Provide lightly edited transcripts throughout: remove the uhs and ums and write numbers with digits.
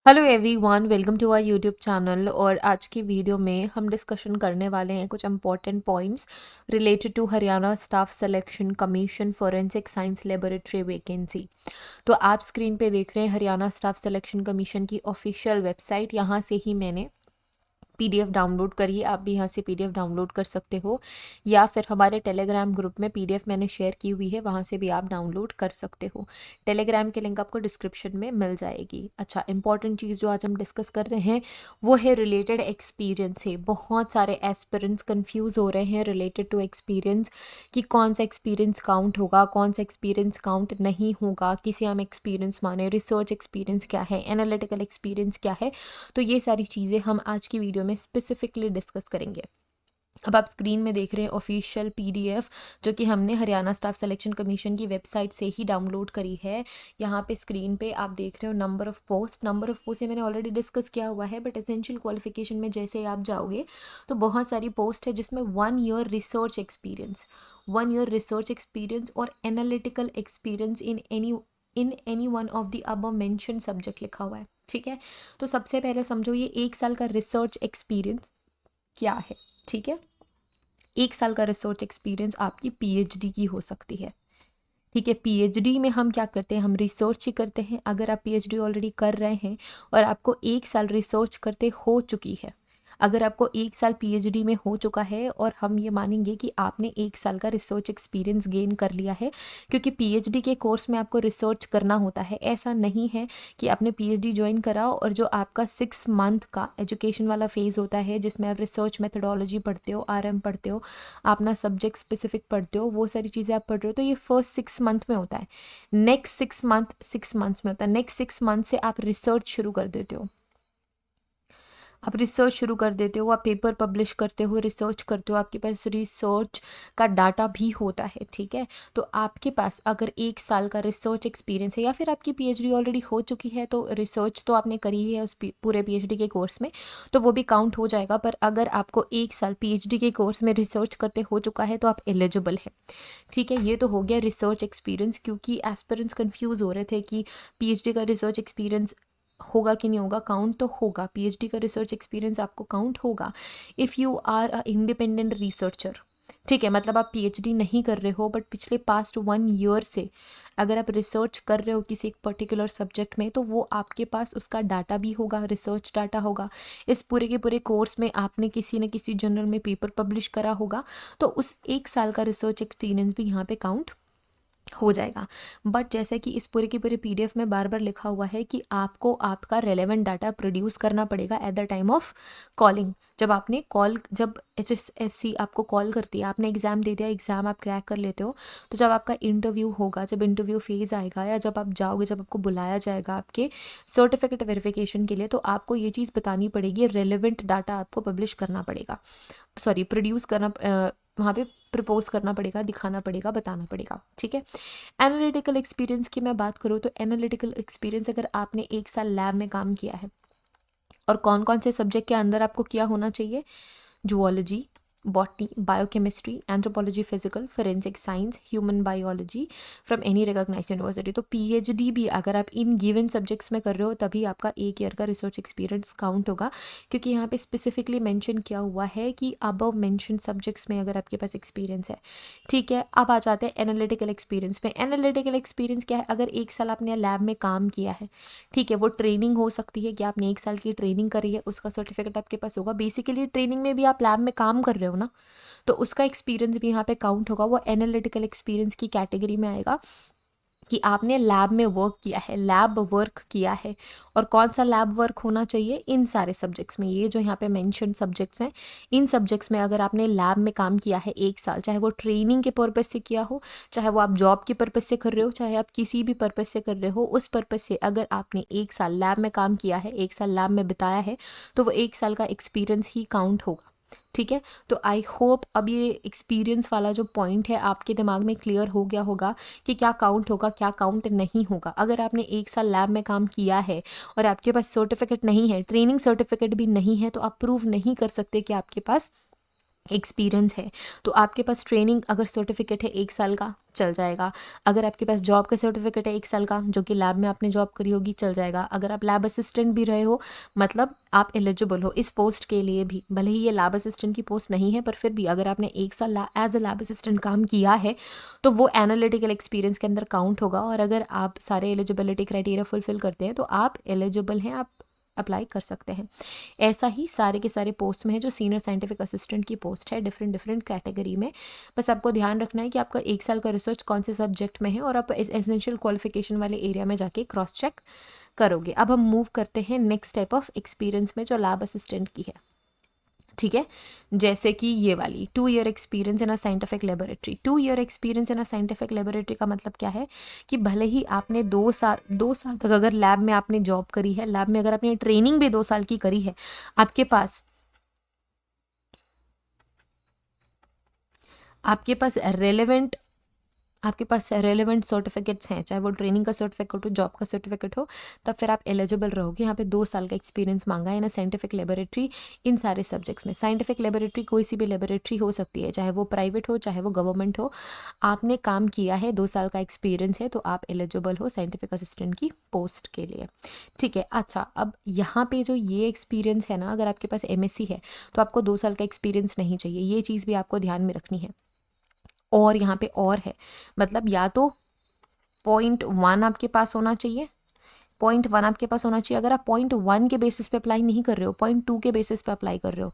Hello everyone, welcome to our YouTube channel. और आज की वीडियो में हम डिस्कशन करने वाले हैं कुछ important points related to Haryana Staff Selection Commission forensic science laboratory vacancy. तो आप स्क्रीन पे देख रहे हैं हरियाणा स्टाफ सिलेक्शन कमीशन की ऑफिशियल वेबसाइट। यहाँ से ही मैंने पीडीएफ डाउनलोड करिए, आप भी यहाँ से पीडीएफ डाउनलोड कर सकते हो, या फिर हमारे टेलीग्राम ग्रुप में पीडीएफ मैंने शेयर की हुई है, वहाँ से भी आप डाउनलोड कर सकते हो। टेलीग्राम की लिंक आपको डिस्क्रिप्शन में मिल जाएगी। अच्छा, इंपॉर्टेंट चीज़ जो आज हम डिस्कस कर रहे हैं वो है रिलेटेड एक्सपीरियंस है। बहुत सारे एस्पिरेंट्स कंफ्यूज हो रहे हैं रिलेटेड टू एक्सपीरियंस कि कौन सा एक्सपीरियंस काउंट होगा, कौन सा एक्सपीरियंस काउंट नहीं होगा, किसे हम एक्सपीरियंस माने, रिसर्च एक्सपीरियंस क्या है, एनालिटिकल एक्सपीरियंस क्या है। तो ये सारी चीज़ें हम आज की वीडियो में स्पेसिफिकली डिस्कस करेंगे। अब आप स्क्रीन में देख रहे हैं ऑफिशियल पीडीएफ जो कि हमने हरियाणा स्टाफ सिलेक्शन कमीशन की वेबसाइट से ही डाउनलोड करी है। यहाँ पे स्क्रीन पे आप देख रहे हो number of post. Number of post मैंने ऑलरेडी डिस्कस किया हुआ है, बट एसेंशियल क्वालिफिकेशन में जैसे आप जाओगे तो बहुत सारी पोस्ट है जिसमें 1 year research experience, 1 year research experience और analytical experience in any one of the above mention subject लिखा हुआ है। ठीक है, तो सबसे पहले समझो ये 1 साल का रिसर्च एक्सपीरियंस क्या है। ठीक है, 1 साल का रिसर्च एक्सपीरियंस आपकी पीएचडी की हो सकती है। ठीक है, पीएचडी में हम क्या करते हैं, हम रिसर्च ही करते हैं। अगर आप पीएचडी ऑलरेडी कर रहे हैं और आपको 1 साल रिसर्च करते हो चुकी है, अगर आपको 1 साल पीएचडी में हो चुका है और हम ये मानेंगे कि आपने 1 साल का रिसर्च एक्सपीरियंस गेन कर लिया है, क्योंकि पीएचडी के कोर्स में आपको रिसर्च करना होता है। ऐसा नहीं है कि आपने पीएचडी ज्वाइन करा और जो आपका 6 मंथ का एजुकेशन वाला फेज़ होता है जिसमें आप रिसर्च मेथडोलॉजी पढ़ते हो, आरएम पढ़ते हो, अपना सब्जेक्ट स्पेसिफिक पढ़ते हो, वो सारी चीज़ें आप पढ़ रहे हो, तो ये फर्स्ट 6 मंथ में होता है। नेक्स्ट 6 मंथ 6 मंथ्स में होता है। नेक्स्ट 6 मंथ से आप रिसर्च शुरू कर देते हो, आप रिसर्च शुरू कर देते हो, आप पेपर पब्लिश करते हो, रिसर्च करते हो, आपके पास रिसर्च का डाटा भी होता है। ठीक है, तो आपके पास अगर 1 साल का रिसर्च एक्सपीरियंस है या फिर आपकी पीएचडी ऑलरेडी हो चुकी है, तो रिसर्च तो आपने करी है उस पूरे पीएचडी के कोर्स में, तो वो भी काउंट हो जाएगा। पर अगर आपको 1 साल पीएचडी के कोर्स में रिसर्च करते हो चुका है तो आप एलिजिबल है। ठीक है, ये तो हो गया रिसर्च एक्सपीरियंस, क्योंकि एस्पिरेंट्स कंफ्यूज हो रहे थे कि पीएचडी का रिसर्च एक्सपीरियंस होगा कि नहीं होगा। काउंट तो होगा, पीएचडी का रिसर्च एक्सपीरियंस आपको काउंट होगा if you are a independent researcher. ठीक है, मतलब आप पीएचडी नहीं कर रहे हो बट पिछले पास्ट 1 ईयर से अगर आप रिसर्च कर रहे हो किसी एक पर्टिकुलर सब्जेक्ट में, तो वो आपके पास उसका डाटा भी होगा, रिसर्च डाटा होगा। इस पूरे के पूरे कोर्स में आपने किसी न किसी जर्नल में पेपर पब्लिश करा होगा, तो उस 1 साल का रिसर्च एक्सपीरियंस भी यहाँ पे काउंट हो जाएगा। बट जैसे कि इस पूरे के पूरे पीडीएफ में बार बार लिखा हुआ है कि आपको आपका रेलेवेंट डाटा प्रोड्यूस करना पड़ेगा at the time of calling. जब आपने कॉल, जब एचएसएससी आपको कॉल करती है, आपने एग्ज़ाम दे दिया, एग्ज़ाम आप क्रैक कर लेते हो, तो जब आपका इंटरव्यू होगा, जब इंटरव्यू फेज़ आएगा या जब आप जाओगे, जब आपको बुलाया जाएगा आपके सर्टिफिकेट वेरिफिकेशन के लिए, तो आपको ये चीज़ बतानी पड़ेगी, रेलेवेंट डाटा आपको पब्लिश करना पड़ेगा, सॉरी प्रोड्यूस करना, वहाँ पे प्रपोज करना पड़ेगा, दिखाना पड़ेगा, बताना पड़ेगा। ठीक है, एनालिटिकल एक्सपीरियंस की मैं बात करूँ तो एनालिटिकल एक्सपीरियंस अगर आपने 1 साल लैब में काम किया है, और कौन कौन से सब्जेक्ट के अंदर आपको किया होना चाहिए, zoology, botany, biochemistry, anthropology, physical, forensic science, human biology from any recognized university. तो पीएचडी भी अगर आप इन गिवन सब्जेक्ट्स में कर रहे हो तभी आपका 1 ईयर का रिसर्च एक्सपीरियंस काउंट होगा, क्योंकि यहाँ पे स्पेसिफिकली मेंशन किया हुआ है कि अबव मेंशन सब्जेक्ट्स में अगर आपके पास एक्सपीरियंस है। ठीक है, अब आ जाते हैं एनालिटिकल एक्सपीरियंस में। एनालिटिकल एक्सपीरियंस क्या है, अगर 1 साल आपने लैब में काम किया है, ठीक है, वो ट्रेनिंग हो सकती है कि आपने 1 साल की ट्रेनिंग करी है, उसका सर्टिफिकेट आपके पास होगा। बेसिकली ट्रेनिंग में भी आप लैब में काम कर रहे हो ना, तो उसका एक्सपीरियंस भी यहाँ पे काउंट होगा, वो एनालिटिकल एक्सपीरियंस की कैटेगरी में आएगा कि आपने लैब में वर्क किया है, लैब वर्क किया है। और कौन सा लैब वर्क होना चाहिए, इन सारे सब्जेक्ट्स में, ये जो यहाँ पे मेंशन सब्जेक्ट्स हैं, इन सब्जेक्ट्स में अगर आपने लैब में काम किया है 1 साल, चाहे वो ट्रेनिंग के पर्पज़ से किया हो, चाहे वो आप जॉब के पर्पज़ से कर रहे हो, चाहे आप किसी भी पर्पज़ से कर रहे हो, उस पर्पज़ से अगर आपने 1 साल लैब में काम किया है, 1 साल लैब में बिताया है, तो वो 1 साल का एक्सपीरियंस ही काउंट होगा। ठीक है, तो आई होप अब ये एक्सपीरियंस वाला जो पॉइंट है आपके दिमाग में क्लियर हो गया होगा कि क्या काउंट होगा, क्या काउंट नहीं होगा। अगर आपने 1 साल लैब में काम किया है और आपके पास सर्टिफिकेट नहीं है, ट्रेनिंग सर्टिफिकेट भी नहीं है, तो आप प्रूव नहीं कर सकते कि आपके पास एक्सपीरियंस है तो आपके पास ट्रेनिंग अगर सर्टिफिकेट है 1 साल का चल जाएगा। अगर आपके पास जॉब का सर्टिफिकेट है 1 साल का जो कि लैब में आपने जॉब करी होगी चल जाएगा। अगर आप लैब असिस्टेंट भी रहे हो मतलब आप एलिजिबल हो इस पोस्ट के लिए भी। भले ही ये लैब असिस्टेंट की पोस्ट नहीं है पर फिर भी अगर आपने 1 साल एज अ लैब असिस्टेंट काम किया है तो वो एनालिटिकल एक्सपीरियंस के अंदर काउंट होगा। और अगर आप सारे एलिजिबिलिटी क्राइटेरिया फुलफिल करते हैं तो आप एलिजिबल हैं, आप अप्लाई कर सकते हैं। ऐसा ही सारे के सारे पोस्ट में है जो सीनियर साइंटिफिक असिस्टेंट की पोस्ट है डिफरेंट डिफरेंट कैटेगरी में। बस आपको ध्यान रखना है कि आपका 1 साल का रिसर्च कौन से सब्जेक्ट में है और आप एसेंशियल क्वालिफिकेशन वाले एरिया में जाके क्रॉस चेक करोगे। अब हम मूव करते हैं नेक्स्ट टाइप ऑफ एक्सपीरियंस में जो लैब असिस्टेंट की है। ठीक है, जैसे कि ये वाली 2 year experience in a scientific laboratory. 2 year experience in a scientific laboratory का मतलब क्या है कि भले ही आपने 2 साल तक अगर लैब में आपने जॉब करी है, लैब में अगर आपने ट्रेनिंग भी 2 साल की करी है, आपके पास रेलेवेंट सर्टिफिकेट्स हैं, चाहे वो ट्रेनिंग का सर्टिफिकेट हो, जॉब का सर्टिफिकेट हो, तब फिर आप एलिजिबल रहोगे। यहाँ पे 2 साल का एक्सपीरियंस मांगा है ना साइंटिफिक लेबोरेटरी इन सारे सब्जेक्ट्स में। साइंटिफिक लेबोरेटरी कोई सी भी लेबोरेटरी हो सकती है, चाहे वो प्राइवेट हो चाहे वो गवर्नमेंट हो। आपने काम किया है, 2 साल का एक्सपीरियंस है तो आप एलिजिबल हो साइंटिफिक असिस्टेंट की पोस्ट के लिए। ठीक है, अच्छा अब यहाँ पे जो ये एक्सपीरियंस है ना, अगर आपके पास MSc है तो आपको 2 साल का एक्सपीरियंस नहीं चाहिए, ये चीज़ भी आपको ध्यान में रखनी है। और यहाँ पे और है, मतलब या तो 0.1 आपके पास होना चाहिए, 0.1 आपके पास होना चाहिए। अगर आप 0.1 के बेसिस पे अप्लाई नहीं कर रहे हो, 0.2 के बेसिस पे अप्लाई कर रहे हो,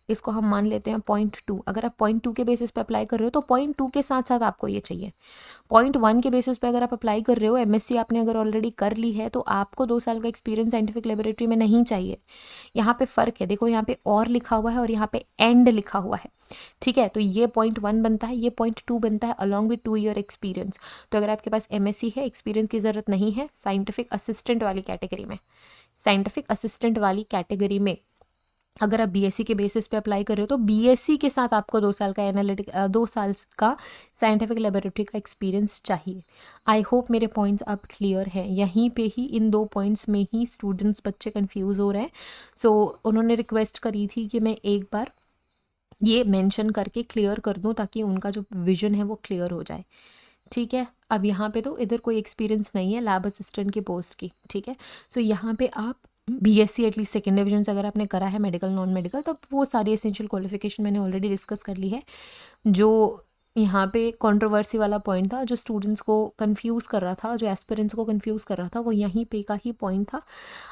इसको हम मान लेते हैं 0.2। अगर आप 0.2 के बेसिस पे अप्लाई कर रहे हो तो 0.2 के साथ साथ आपको ये चाहिए। 0.1 के बेसिस पे अगर आप अप्लाई कर रहे हो, MSc आपने अगर ऑलरेडी कर ली है तो आपको 2 साल का एक्सपीरियंस साइंटिफिक लेबोरेटरी में नहीं चाहिए। यहाँ पे फ़र्क है, देखो यहाँ पे और लिखा हुआ है और यहाँ पे एंड लिखा हुआ है। ठीक है, तो ये 0.1 बनता है, ये 0.2 बनता है अलॉन्ग विद 2 ईयर एक्सपीरियंस। तो अगर आपके पास MSc है, एक्सपीरियंस की ज़रूरत नहीं है। साइंटिफिक असिस्टेंट वाली कैटेगरी में, साइंटिफिक असिस्टेंट वाली कैटेगरी में अगर आप BSc के बेसिस पे अप्लाई कर रहे हो तो BSc के साथ आपको 2 साल का 2 साल का साइंटिफिक लेबोरेटरी का एक्सपीरियंस चाहिए। आई होप मेरे पॉइंट्स अब क्लियर हैं। यहीं पे ही इन 2 पॉइंट्स में ही स्टूडेंट्स बच्चे कंफ्यूज हो रहे हैं। सो उन्होंने रिक्वेस्ट करी थी कि मैं एक बार ये मेंशन करके क्लियर कर दूं ताकि उनका जो विजन है वो क्लियर हो जाए। ठीक है, अब यहाँ पे तो इधर कोई एक्सपीरियंस नहीं है लैब असिस्टेंट के पोस्ट की। ठीक है, सो यहाँ पे आप BSc एटलीस्ट सेकेंड डिवीजन से अगर आपने करा है, मेडिकल नॉन मेडिकल, तब वो सारी एसेंशियल क्वालिफिकेशन मैंने ऑलरेडी डिस्कस कर ली है। जो यहाँ पे कंट्रोवर्सी वाला पॉइंट था, जो स्टूडेंट्स को कंफ्यूज कर रहा था, जो एस्पिरेंट्स को कंफ्यूज कर रहा था, वो यहीं पे का ही पॉइंट था।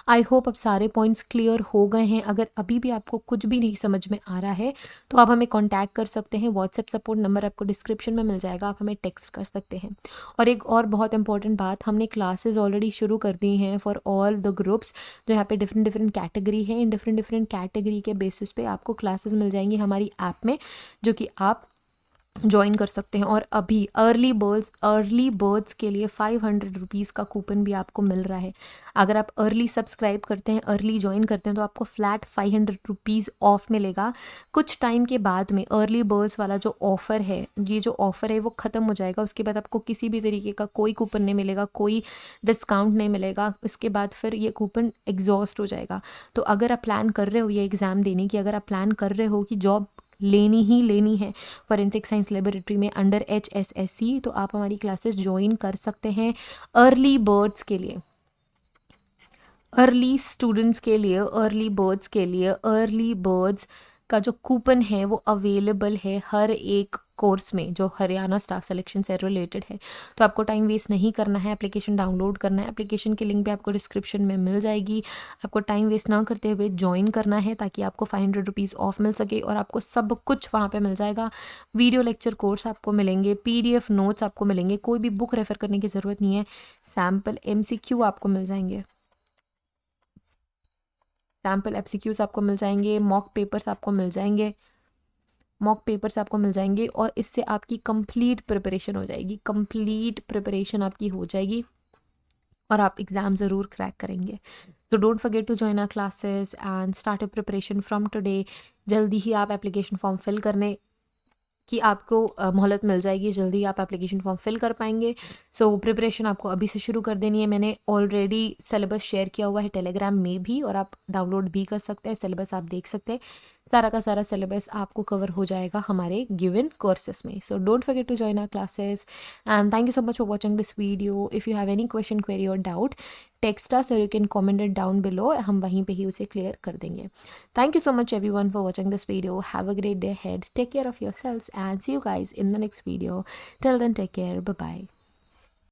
आई होप अब सारे पॉइंट्स क्लियर हो गए हैं। अगर अभी भी आपको कुछ भी नहीं समझ में आ रहा है तो आप हमें कांटेक्ट कर सकते हैं। व्हाट्सएप सपोर्ट नंबर आपको डिस्क्रिप्शन में मिल जाएगा, आप हमें टेक्स्ट कर सकते हैं। और एक और बहुत इंपॉर्टेंट बात, हमने क्लासेस ऑलरेडी शुरू कर दी हैं फॉर ऑल द ग्रुप्स। जो यहाँ पे डिफरेंट डिफरेंट कैटेगरी है, इन डिफरेंट डिफरेंट कैटेगरी के बेसिस पे आपको क्लासेस मिल जाएंगी हमारी ऐप में, जो कि आप ज्वाइन कर सकते हैं। और अभी अर्ली बर्ड्स के लिए 500 रुपीज़ का कूपन भी आपको मिल रहा है। अगर आप अर्ली सब्सक्राइब करते हैं, अर्ली ज्वाइन करते हैं तो आपको फ्लैट 500 रुपीज़ ऑफ मिलेगा। कुछ टाइम के बाद में अर्ली बर्ड्स वाला जो ऑफ़र है, ये जो ऑफ़र है वो ख़त्म हो जाएगा। उसके बाद आपको किसी भी तरीके का कोई कूपन नहीं मिलेगा, कोई डिस्काउंट नहीं मिलेगा। उसके बाद फिर ये कूपन एग्जॉस्ट हो जाएगा। तो अगर आप प्लान कर रहे हो ये एग्ज़ाम देने की, अगर आप प्लान कर रहे हो कि जॉब लेनी है फॉरेंसिक साइंस लेबोरेटरी में अंडर HSSC, तो आप हमारी क्लासेस ज्वाइन कर सकते हैं। अर्ली बर्ड्स के लिए, अर्ली स्टूडेंट्स के लिए, अर्ली बर्ड्स का जो कूपन है वो अवेलेबल है हर एक कोर्स में जो हरियाणा स्टाफ सिलेक्शन से रिलेटेड है। तो आपको टाइम वेस्ट नहीं करना है, एप्लीकेशन डाउनलोड करना है। एप्लीकेशन की लिंक भी आपको डिस्क्रिप्शन में मिल जाएगी। आपको टाइम वेस्ट ना करते हुए ज्वाइन करना है ताकि आपको 500 रुपीज़ ऑफ मिल सके और आपको सब कुछ वहाँ पे मिल जाएगा। वीडियो लेक्चर कोर्स आपको मिलेंगे, PDF नोट्स आपको मिलेंगे, कोई भी बुक रेफ़र करने की ज़रूरत नहीं है। सैम्पल MCQ आपको मिल जाएंगे, सैम्पल MCQs आपको मिल जाएंगे, मॉक पेपर्स आपको मिल जाएंगे, और इससे आपकी कंप्लीट प्रिपरेशन हो जाएगी, आपकी हो जाएगी और आप एग्ज़ाम ज़रूर क्रैक करेंगे। तो don't forget to join our classes and start your preparation from today. जल्दी ही आप एप्लीकेशन फॉर्म फिल करने कि आपको मोहलत मिल जाएगी, जल्दी आप एप्लीकेशन फॉर्म फिल कर पाएंगे। सो प्रिपरेशन आपको अभी से शुरू कर देनी है। मैंने ऑलरेडी सिलेबस शेयर किया हुआ है टेलीग्राम में भी और आप डाउनलोड भी कर सकते हैं, सिलेबस आप देख सकते हैं। सारा का सारा सिलेबस आपको कवर हो जाएगा हमारे गिवन कोर्सेस में. So don't forget to join our classes and thank you so much for watching this video. If you have any question, query और डाउट, टेक्स्ट अस और you can comment it down below. हम वहीं पे ही उसे clear कर देंगे. Thank you so much everyone for watching this video. Have a great day ahead. Take care of yourselves and see you guys in the next video. Till then, take care. Bye bye.